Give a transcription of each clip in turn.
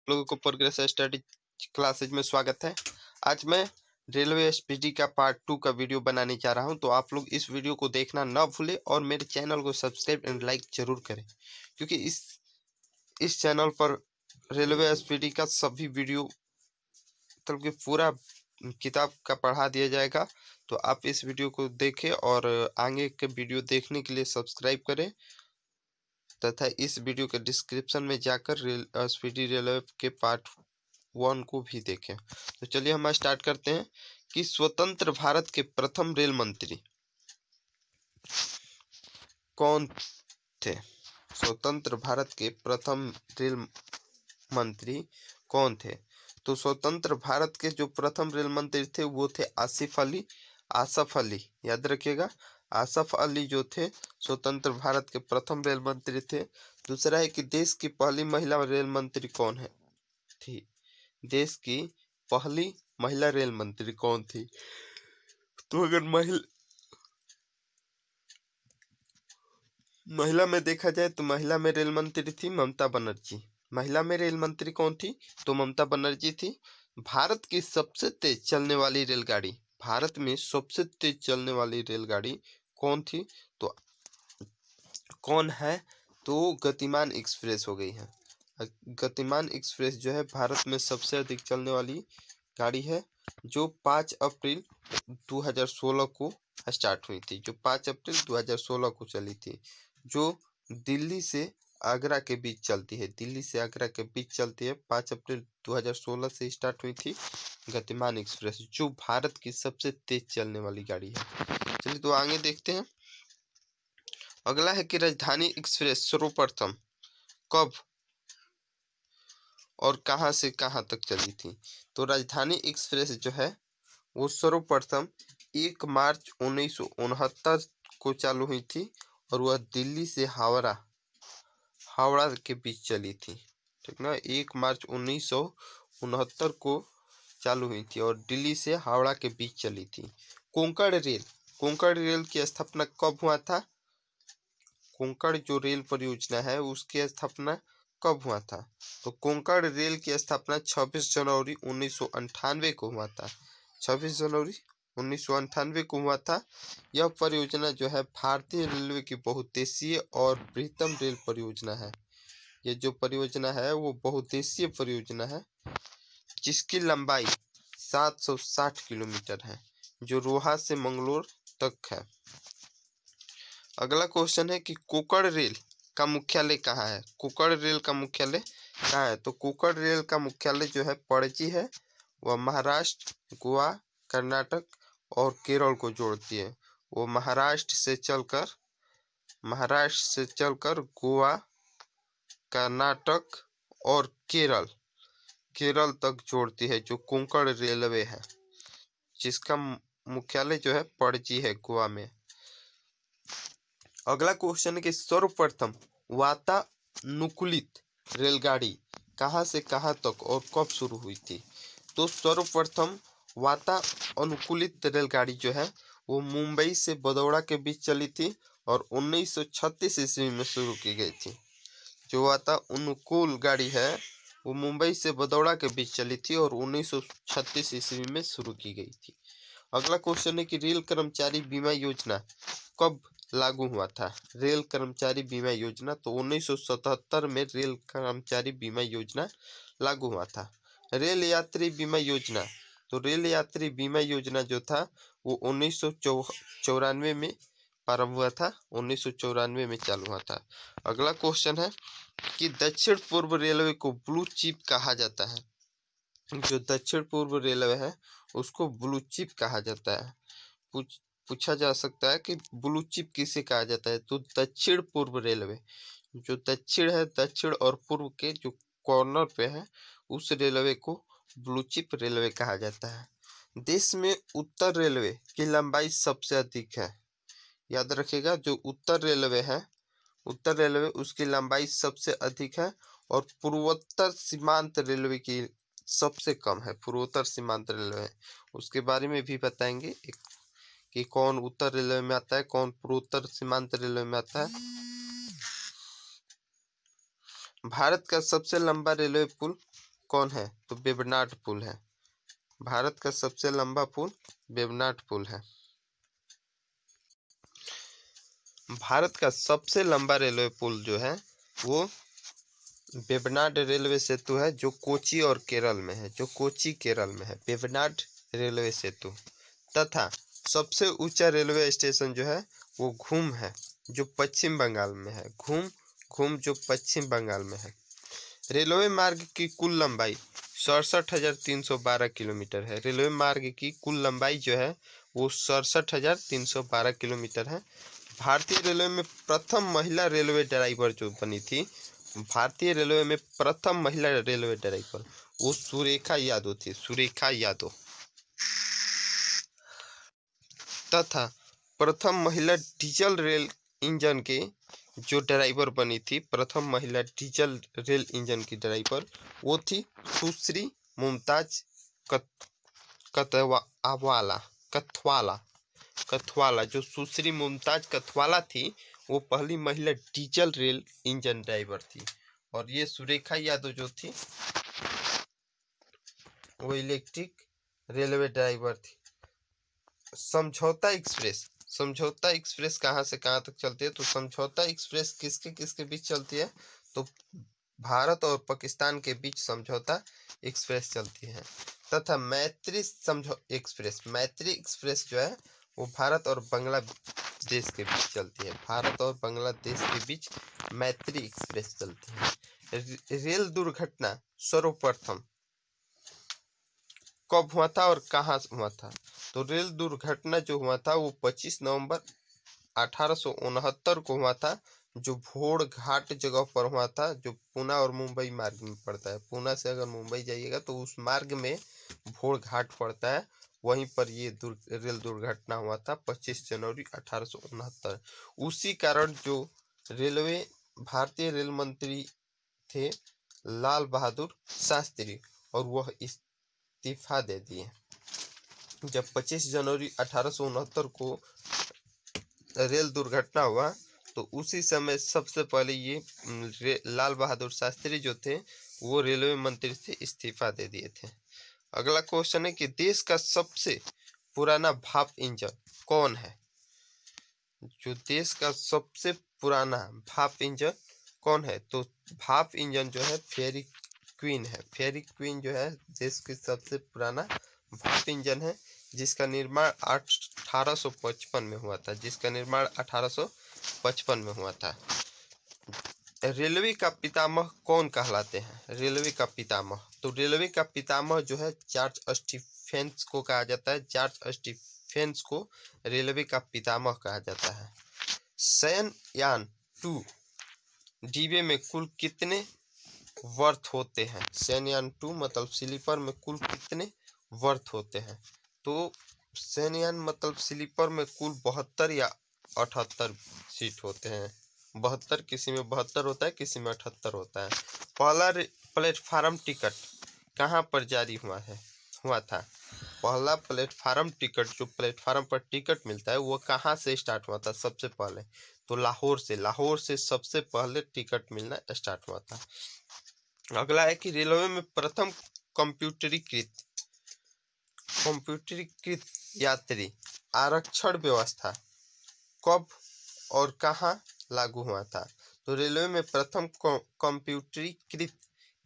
लोगों को progress study classes में स्वागत है। आज मैं रेलवे एसपीटी का पार्ट 2 का वीडियो बनाने जा रहा हूं, तो आप लोग इस वीडियो को देखना ना भूलें और मेरे चैनल को सब्सक्राइब एंड लाइक जरूर करें, क्योंकि इस चैनल पर रेलवे एसपीटी का सभी वीडियो मतलब कि पूरा किताब का पढ़ा दिया जाएगा। तो आप इस वीडियो को देखें और आगे के वीडियो देखने के लिए सब्सक्राइब करें तथा इस वीडियो के डिस्क्रिप्शन में जाकर एसपीटी रेलवे के पार्ट 1 को भी देखें। तो चलिए हम स्टार्ट करते हैं कि स्वतंत्र भारत के प्रथम रेल मंत्री कौन थे। स्वतंत्र भारत के प्रथम रेल मंत्री कौन थे? तो स्वतंत्र भारत के जो प्रथम रेल मंत्री थे वो थे आसफ अली, याद रखिएगा। आसफ अली जो थे स्वतंत्र भारत के प्रथम रेल मंत्री थे। दूसरा है कि देश की पहली महिला रेल मंत्री कौन है थी? देश की पहली महिला रेल मंत्री कौन थी? तो अगर महिला में देखा जाए तो महिला में रेल मंत्री थी ममता बनर्जी। महिला में रेल मंत्री कौन थी? तो ममता बनर्जी थी। भारत की सबसे तेज चलने वाली रेलगाड़ी, भारत में सबसे तेज चलने वाली रेलगाड़ी कौन थी? तो कौन है? तो गतिमान एक्सप्रेस हो गई है। गतिमान एक्सप्रेस जो है भारत में सबसे अधिक चलने वाली गाड़ी है, जो 5 अप्रैल 2016 को स्टार्ट हुई थी, जो 5 अप्रैल 2016 को चली थी, जो दिल्ली से आगरा के बीच चलती है। दिल्ली से आगरा के बीच चलती है, 5 अप्रैल 2016 से स्टार्ट हुई थी गतिमान एक्सप्रेस, जो भारत की सबसे तेज चलने वाली गाड़ी है। चलिए तो आगे देखते हैं। अगला है कि राजधानी एक्सप्रेस सर्वप्रथम कब और कहां से कहां तक चली थी? तो राजधानी एक्सप्रेस जो है वो सर्वप्रथम 1 मार्च 1969 को चालू हुई थी और वह दिल्ली से हावड़ा के बीच चली थी, ठीक ना। 1 मार्च 1969 को चालू हुई थी और दिल्ली से हावड़ा के बीच चली थी। कोंकण रेल की स्थापना कब हुआ था? कोंकण जो रेल परियोजना है उसकी स्थापना कब हुआ था? तो कोंकण रेल की स्थापना 26 जनवरी 1998 को हुआ था। 26 जनवरी 1998 को हुआ था। यह परियोजना जो है भारतीय रेलवे की बहुउद्देशीय और बृहत्तम रेल परियोजना है। ये जो परियोजना है वो बहुउद्देशीय परियोजना है, जिसकी लंबाई 760 किलोमीटर है, जो रोहा से मंगलोर तक है। अगला क्वेश्चन है कि कोंकण रेल का मुख्यालय कहाँ है? कोंकण रेल का मुख्यालय कहाँ है? तो कोंकण रेल का मुख्यालय जो है पणजी है। वह महाराष्ट्र, गोवा, कर्नाटक और केरल को जोड़ती है। वो महाराष्ट्र से चलकर गोवा, कर्नाटक और केरल तक जोड़ती है, जो कोंकण रेलवे है, जिसका मुख्यालय जो है पणजी है, गोवा में। अगला क्वेश्चन है कि सर्वप्रथम वातानुकूलित रेलगाड़ी कहां से कहां तक और कब शुरू हुई थी? तो सर्वप्रथम वातानुकूलित रेलगाड़ी जो है वो मुंबई से बड़ौदा के बीच चली थी और 1936 ईस्वी में शुरू की गई थी। जो वातानुकूल गाड़ी है वो मुंबई से बड़ौदा के बीच चली थी और 1936 ईस्वी में शुरू की गई थी। अगला क्वेश्चन है कि रेल कर्मचारी बीमा योजना कब लागू हुआ था? रेल कर्मचारी बीमा योजना तो 1977 में रेल कर्मचारी बीमा योजना लागू हुआ था। रेल यात्री बीमा योजना, तो रेल यात्री बीमा योजना जो था वो 1994 में प्रारंभ हुआ था, 1994 में चालू हुआ था। अगला क्वेश्चन है कि दक्षिण पूर्व रेलवे को ब्लू चिप कहा जाता है। जो दक्षिण पूर्व रेलवे है उसको ब्लू चिप कहा जाता है। पूछा जा सकता है कि ब्लू चिप किसे कहा जाता है? तो दक्षिण पूर्व रेलवे, जो दक्षिण है, दक्षिण और पूर्व के जो कॉर्नर पे है उस रेलवे को ब्लू चिप रेलवे कहा जाता है। देश में उत्तर रेलवे की लंबाई सबसे अधिक है, याद रखिएगा। जो उत्तर रेलवे उसकी लंबाई सबसे अधिक है और पूर्वोत्तर सीमांत रेलवे की सबसे कम है। पूर्वोत्तर सीमांत रेलवे उसके बारे में भी बताएंगे कि कौन उत्तर रेलवे में आता है, कौन पूर्वोत्तर सीमांत रेलवे में आता है। भारत का सबसे लंबा रेलवे पुल कौन है? तो वेवनाड पुल है। भारत का सबसे लंबा पुल वेवनाड पुल है। भारत का सबसे लंबा रेलवे पुल जो है वो वेवनाड रेलवे सेतु है, जो कोची और केरल में है, जो कोची केरल में है, वेवनाड रेलवे सेतु। तथा सबसे ऊंचा रेलवे स्टेशन जो है वो घूम है, जो पश्चिम बंगाल में है। घूम घूम जो पश्चिम बंगाल में है। रेलवे मार्ग की कुल लंबाई 67,312 किलोमीटर है। रेलवे मार्ग की कुल लंबाई जो है वो 67,312 किलोमीटर है। भारतीय रेलवे में प्रथम महिला रेलवे ड्राइवर जो बनी थी, भारतीय रेलवे में प्रथम महिला रेलवे ड्राइवर वो सुरेखा यादव थी, सुरेखा यादव। तथा प्रथम महिला डीजल रेल इंजन के जो ड्राइवर बनी थी, प्रथम महिला डीजल रेल इंजन की ड्राइवर वो थी सुश्री मुमताज कथवाला कथवाला कथवाला। जो सुश्री मुमताज कथवाला थी वो पहली महिला डीजल रेल इंजन ड्राइवर थी। और ये सुरेखा यादव जो थी वो इलेक्ट्रिक रेलवे ड्राइवर थी। समझौता एक्सप्रेस, समझौता एक्सप्रेस कहाँ से कहाँ तक चलती है? तो समझौता एक्सप्रेस किसके किसके बीच चलती है? तो भारत और पाकिस्तान के बीच समझौता एक्सप्रेस चलती है। तथा मैत्री एक्सप्रेस, मैत्री एक्सप्रेस जो है वो भारत और बांग्लादेश के बीच चलती है। भारत और बांग्लादेश के बीच मैत्री एक्सप्रेस चलती है। रेल दुर्घटना सर्वप्रथम कब हुआ था और कहाँ हुआ था? तो रेल दुर्घटना जो हुआ था वो 25 नवंबर 1869 को हुआ था, जो भोर घाट जगह पर हुआ था, जो पूना और मुंबई मार्ग में पड़ता है। पूना से अगर मुंबई जाइएगा तो उस मार्ग में भोर घाट पड़ता है, वहीं पर ये रेल दुर्घटना हुआ था 25 जनवरी 1869। उसी कारण जो रेलवे भारतीय रेल मंत्री थे लाल बहादुर शास्त्री, और वह इस्तीफा दे दिए। जब 25 जनवरी 1869 को रेल दुर्घटना हुआ तो उसी समय सबसे पहले ये लाल बहादुर शास्त्री जो थे वो रेलवे मंत्री से इस्तीफा दे दिए थे। अगला क्वेश्चन है कि देश का सबसे पुराना भाप इंजन कौन है? जो देश का सबसे पुराना भाप इंजन कौन है? तो भाप इंजन जो है फेरी क्वीन है। फेरी क्वीन जो है देश की सबसे पुराना भाप इंजन है, जिसका निर्माण 1855 में हुआ था, जिसका निर्माण 1855 में हुआ था। रेलवे का पितामह कौन कहलाते हैं? रेलवे का पितामह, तो रेलवे का पितामह जो है जॉर्ज स्टीफेंस को कहा जाता है। जॉर्ज स्टीफेंस को रेलवे का पितामह कहा जाता है। शयनयान 2 डिब्बे में कुल कितने वर्थ होते हैं? शयनयान 2 मतलब स्लीपर में कुल कितने वर्थ होते हैं? तो शयनयान मतलब स्लीपर में कुल 72 या 78 सीट होते हैं। 72, किसी में 72 होता है, किसी में 78 होता है। पहला प्लेटफार्म टिकट कहाँ पर जारी हुआ था? पहला प्लेटफार्म टिकट, जो प्लेटफार्म पर टिकट मिलता है वो कहाँ से स्टार्ट हुआ था सबसे पहले? तो लाहौर से। लाहौर से सबसे पहले टिकट मिलना स्टार्ट हुआ था। अगला है कि रेलवे में प्रथम कंप्यूटरीकृत यात्री आरक्षण व्यवस्था कब और कहाँ लागू हुआ था? तो रेलवे में प्रथम कंप्यूटरीकृत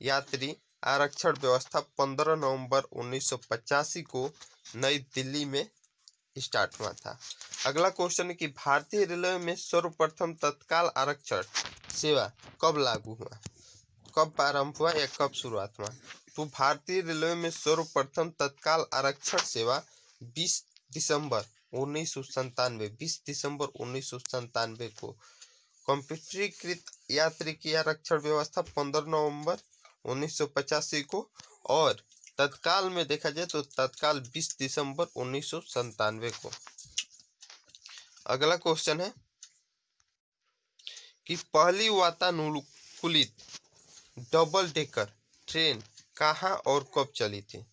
यात्री आरक्षण व्यवस्था 15 नवंबर 1985 को नई दिल्ली में स्टार्ट हुआ था। अगला क्वेश्चन है कि भारतीय रेलवे में सर्वप्रथम तत्काल आरक्षण सेवा कब लागू हुआ? कब प्रारंभ हुआ या कब शुरुआत हुआ? तो भारतीय रेलवे में सर्वप्रथम तत्काल आरक्षण सेवा 20 दिसंबर 1997 को। कंप्यूटरीकृत यात्री की आरक्षण व्यवस्था 15 नवंबर 1985 को, और तत्काल में देखा जाए तो तत्काल 20 दिसंबर 1997 को। अगला क्वेश्चन है कि पहली वातानुकूलित डबल डेकर ट्रेन कहाँ और कब चली थी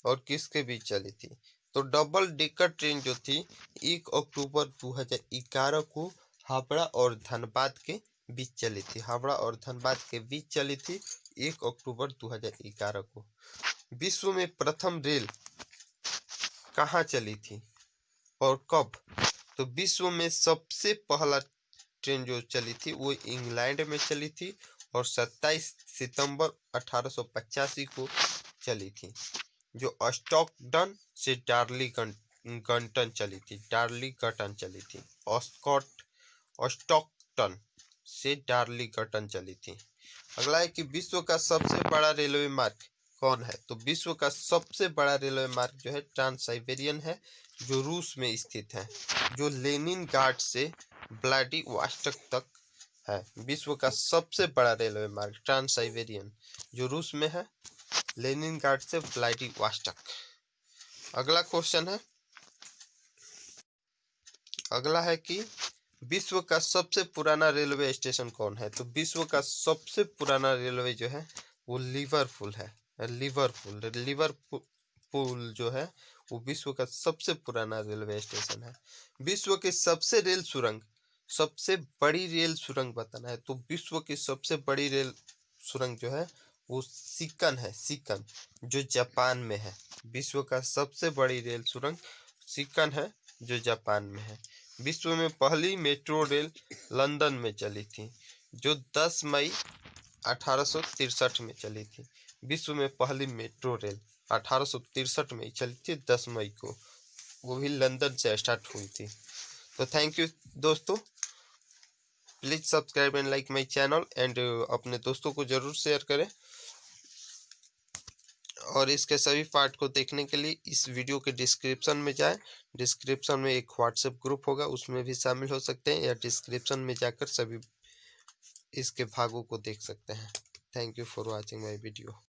और किसके बीच चली थी? तो डबल डेकर ट्रेन जो थी 1 अक्टूबर 2011 को हावड़ा और धनबाद के बीच चली थी, हावड़ा और धनबाद के बीच चली थी 1 अक्टूबर 2011 को। विश्व में प्रथम रेल कहाँ चली थी और कब? तो विश्व में सबसे पहला ट्रेन जो चली थी वो इंग्लैंड में चली थी और 27 सितंबर 1885 को चली थी, जो स्टॉकटन से डार्लिंगटन चली थी। डार्लिंगटन चली थी, स्टॉकटन से डार्लिंगटन चली थी। अगला है कि विश्व का सबसे बड़ा रेलवे मार्ग कौन है? तो विश्व का सबसे बड़ा रेलवे मार्ग जो है ट्रांस साइबेरियन है, जो रूस में स्थित है, जो लेनिनग्राड से व्लादिवोस्टोक तक है। विश्व का सबसे बड़ा रेलवे मार्ग ट्रांस साइबेरियन, जो रूस में है, लेनिनग्राड से व्लादिवोस्टोक। अगला क्वेश्चन है, अगला है कि विश्व का सबसे पुराना रेलवे स्टेशन कौन है? तो विश्व का सबसे पुराना रेलवे जो है वो लिवरपूल है। लिवरपूल जो है वो विश्व का सबसे पुराना रेलवे स्टेशन है। विश्व की सबसे सबसे बड़ी रेल सुरंग बताना है, तो विश्व की सबसे बड़ी रेल सुरंग जो है वो सिकन है, सिकन, जो जापान में है। विश्व का सबसे बड़ी रेल सुरंग सिकन है, जो जापान में है। विश्व में पहली मेट्रो रेल लंदन में चली थी, जो 10 मई 1863 में चली थी। विश्व में पहली मेट्रो रेल 1863 में चली थी, 10 मई को, वो भी लंदन से स्टार्ट हुई थी। तो थैंक यू दोस्तों, please subscribe and like my channel and अपने दोस्तों को जरूर शेयर करें। और इसके सभी पार्ट को देखने के लिए इस वीडियो के डिस्क्रिप्शन में जाएं। डिस्क्रिप्शन में एक व्हाट्सएप ग्रुप होगा, उसमें भी शामिल हो सकते हैं, या डिस्क्रिप्शन में जाकर सभी इसके भागों को देख सकते हैं। Thank you for watching my video.